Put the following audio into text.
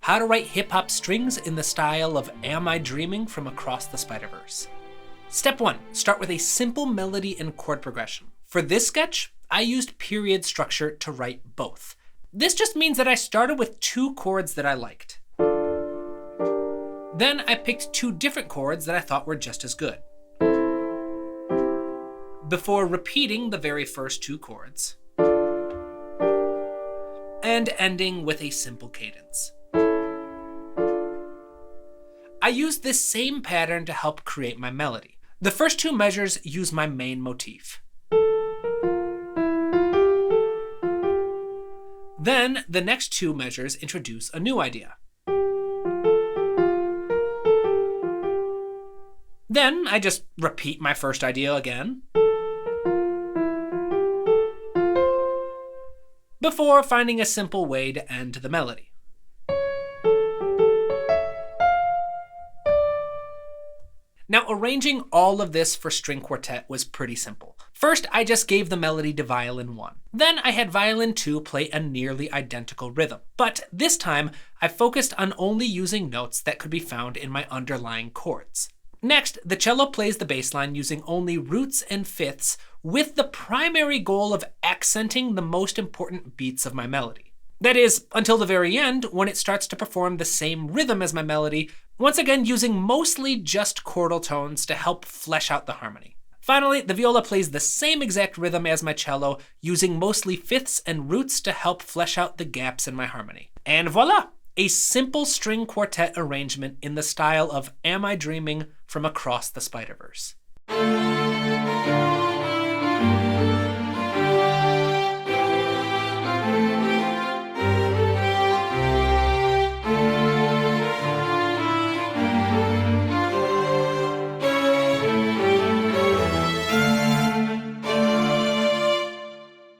how to write hip-hop strings in the style of Am I Dreaming from Across the Spiderverse. Step 1, start with a simple melody and chord progression. For this sketch, I used period structure to write both. This just means that I started with 2 chords that I liked. Then I picked 2 different chords that I thought were just as good, before repeating the very first 2 chords, and ending with a simple cadence. I used this same pattern to help create my melody. The first 2 measures use my main motif. Then the next 2 measures introduce a new idea. Then I just repeat my first idea again, before finding a simple way to end the melody. Now, arranging all of this for string quartet was pretty simple. First, I just gave the melody to violin 1. Then I had violin 2 play a nearly identical rhythm. But this time, I focused on only using notes that could be found in my underlying chords. Next, the cello plays the bass line using only roots and fifths, with the primary goal of accenting the most important beats of my melody. That is, until the very end, when it starts to perform the same rhythm as my melody, once again using mostly just chordal tones to help flesh out the harmony. Finally, the viola plays the same exact rhythm as my cello, using mostly fifths and roots to help flesh out the gaps in my harmony. And voila! A simple string quartet arrangement in the style of Am I Dreaming from Across the Spiderverse.